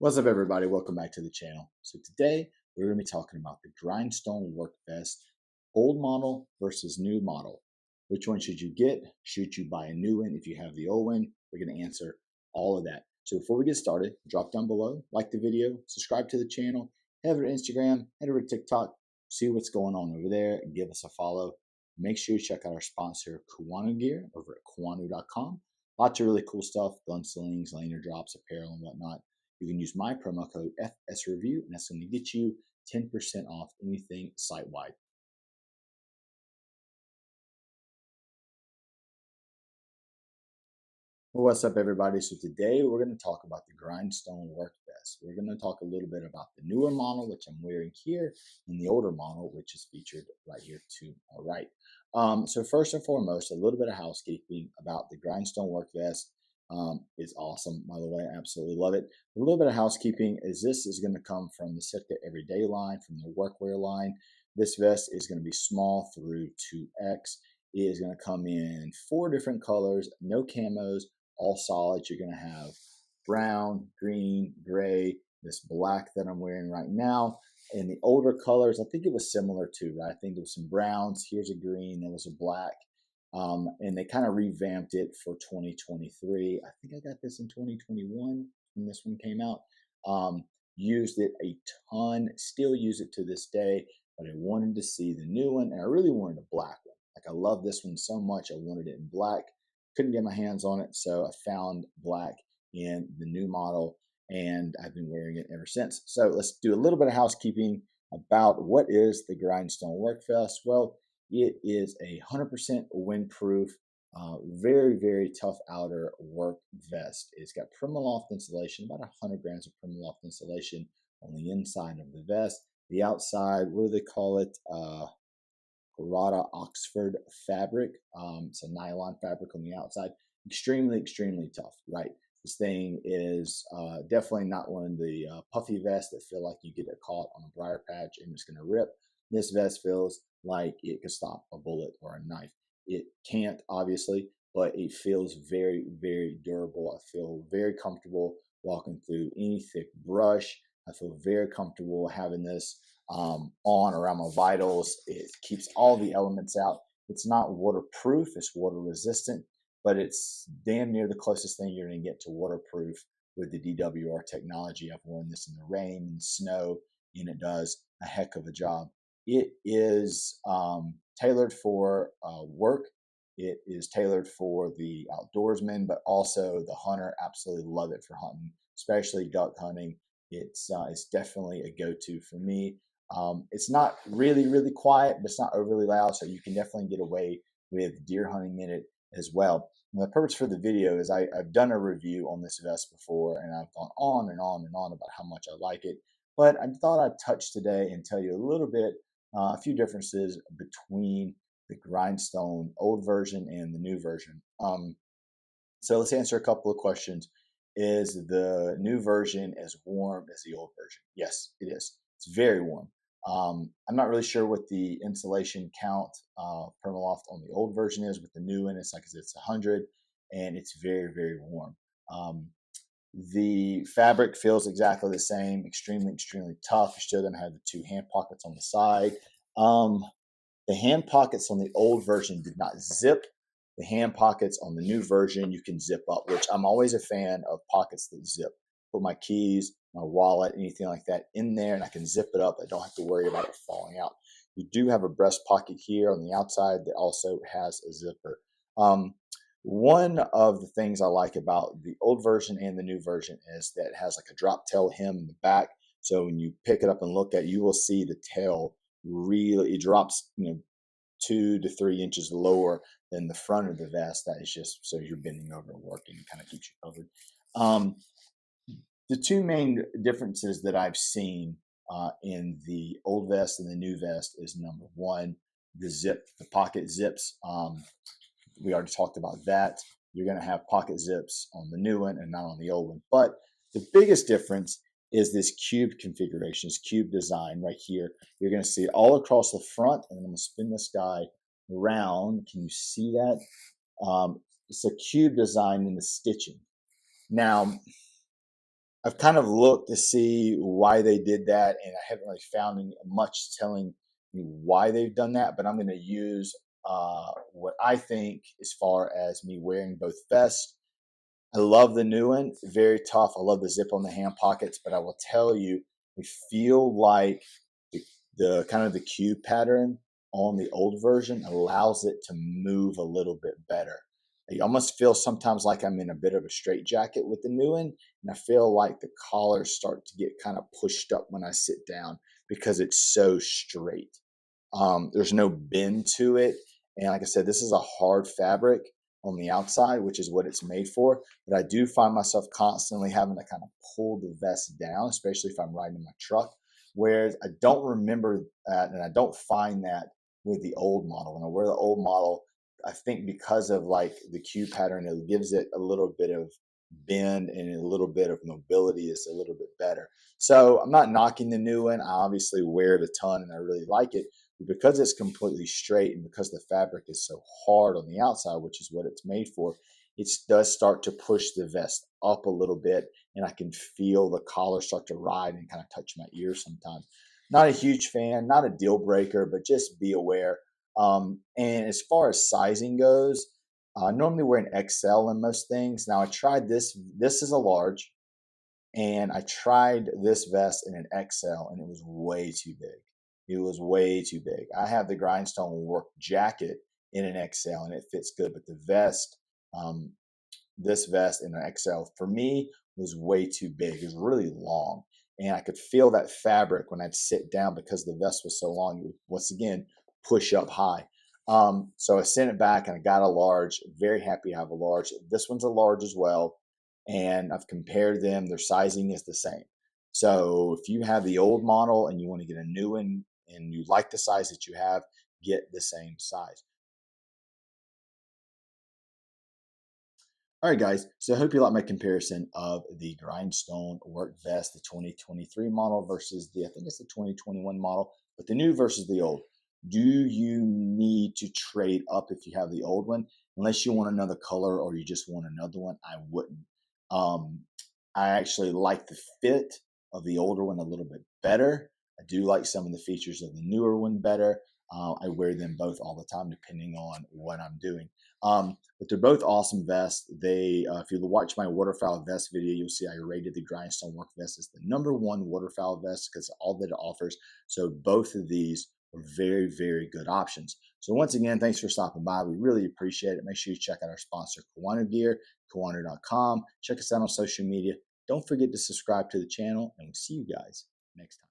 What's up, everybody? Welcome back to the channel. So today we're going to be talking about the Grindstone Work Vest, old model versus new model. Which one should you get? Should you buy a new one if you have the old one? We're going to answer all of that. So before we get started, drop down below, like the video, subscribe to the channel, head over to Instagram, head over to TikTok, see what's going on over there, and give us a follow. Make sure you check out our sponsor, Kuanu Gear, over at kuanu.com. Lots of really cool stuff, gun slings, lanyard drops, apparel, and whatnot. You can use my promo code FSReview, and that's going to get you 10% off anything site-wide. Well, what's up, everybody? So today we're going to talk about the Grindstone Work Vest. We're going to talk a little bit about the newer model, which I'm wearing here, and the older model, which is featured right here to our right. So first and foremost, a little bit of housekeeping about the Grindstone Work Vest. It's awesome, by the way. I absolutely love it. A little bit of housekeeping is this is going to come from the Sitka Everyday line, from the workwear line. This vest is going to be small through 2X. It is going to come in 4 different colors, no camos, all solids. You're going to have brown, green, gray, this black that I'm wearing right now. And the older colors, I think it was similar too, right? I think there was some browns. Here's a green, there was a black. And they kind of revamped it for 2023. I think I got this in 2021 when this one came out. Used it a ton, still use it to this day, but I wanted to see the new one, and I really wanted a black one. Like, I love this one so much, I wanted it in black. Couldn't get my hands on it, so I found black in the new model, and I've been wearing it ever since. So let's do a little bit of housekeeping about what is the Grindstone Work Vest. Well, it is 100% windproof, very, very tough outer work vest. It's got Primaloft insulation, about 100 grams of Primaloft insulation on the inside of the vest. The outside, what do they call it? Harada Oxford fabric. It's a nylon fabric on the outside. Extremely, extremely tough, right? This thing is definitely not one of the puffy vests that feel like you get it caught on a briar patch and it's going to rip. This vest feels like it could stop a bullet or a knife. It can't, obviously, but it feels very, very durable. I feel very comfortable walking through any thick brush. I feel very comfortable having this on around my vitals. It keeps all the elements out. It's not waterproof, it's water resistant, but it's damn near the closest thing you're going to get to waterproof with the DWR technology. I've worn this in the rain and snow, and it does a heck of a job. It is tailored for work. It is tailored for the outdoorsman, but also the hunter. Absolutely love it for hunting, especially duck hunting. It's definitely a go-to for me. It's not really, really quiet, but it's not overly loud, so you can definitely get away with deer hunting in it as well. And the purpose for the video is I've done a review on this vest before, and I've gone on and on and on about how much I like it. But I thought I'd touch today and tell you a little bit, a few differences between the Grindstone old version and the new version. So let's answer a couple of questions. Is the new version as warm as the old version? Yes, it is. It's very warm. I'm not really sure what the insulation count Permaloft on the old version is. With the new one, it's 100, and it's very, very warm. The fabric feels exactly the same, extremely, extremely tough. You're still going to have the 2 hand pockets on the side. The hand pockets on the old version did not zip. The hand pockets on the new version, you can zip up, which I'm always a fan of pockets that zip. Put my keys, my wallet, anything like that in there, and I can zip it up. I don't have to worry about it falling out. You do have a breast pocket here on the outside that also has a zipper. One of the things I like about the old version and the new version is that it has like a drop tail hem in the back. So when you pick it up and look at it, you will see the tail really, it drops, 2 to 3 inches lower than the front of the vest. That is just so you're bending over and working, it kind of keeps you covered. The 2 main differences that I've seen in the old vest and the new vest is, number 1, the zip, the pocket zips. We already talked about that. You're going to have pocket zips on the new one and not on the old one. But the biggest difference is this cube configuration, this cube design right here. You're going to see it all across the front, and I'm going to spin this guy around. Can you see that? It's a cube design in the stitching. Now, I've kind of looked to see why they did that, and I haven't really found much telling me why they've done that. But I'm going to use what I think as far as me wearing both vests. I love the new one, very tough. I love the zip on the hand pockets, but I will tell you, I feel like the kind of the cube pattern on the old version allows it to move a little bit better. I almost feel sometimes like I'm in a bit of a straight jacket with the new one, and I feel like the collars start to get kind of pushed up when I sit down because it's so straight. There's no bend to it, and like I said, this is a hard fabric on the outside, which is what it's made for. But I do find myself constantly having to kind of pull the vest down, especially if I'm riding in my truck. Whereas I don't remember that, and I don't find that with the old model. When I wear the old model, I think because of like the Q pattern, it gives it a little bit of bend and a little bit of mobility is a little bit better. So I'm not knocking the new one. I obviously wear it a ton and I really like it. But because it's completely straight and because the fabric is so hard on the outside, which is what it's made for, it does start to push the vest up a little bit, and I can feel the collar start to ride and kind of touch my ears sometimes. Not a huge fan, not a deal breaker, but just be aware. And as far as sizing goes, I normally wear an XL in most things. Now I tried this. This is a large, and I tried this vest in an XL, and it was way too big. It was way too big. I have the Grindstone work jacket in an XL, and it fits good, but the vest, um, this vest in an XL for me was way too big. It was really long, and I could feel that fabric when I'd sit down because the vest was so long. It would once again push up high. So I sent it back and I got a large. Very happy I have a large. This one's a large as well, and I've compared them. Their sizing is the same. So if you have the old model and you want to get a new one and you like the size that you have, get the same size. All right, guys. So I hope you like my comparison of the Grindstone Work Vest, the 2023 model versus I think it's the 2021 model, but the new versus the old. Do you need to trade up if you have the old one? Unless you want another color or you just want another one, I wouldn't. Um, I actually like the fit of the older one a little bit better. I do like some of the features of the newer one better. I wear them both all the time, depending on what I'm doing. But they're both awesome vests. If you watch my waterfowl vest video, you'll see I rated the Grindstone Work Vest as the #1 waterfowl vest because all that it offers. So both of these are very, very good options. So once again, thanks for stopping by. We really appreciate it. Make sure you check out our sponsor, Kiwano Gear, Kiwano.com. Check us out on social media. Don't forget to subscribe to the channel, and we'll see you guys next time.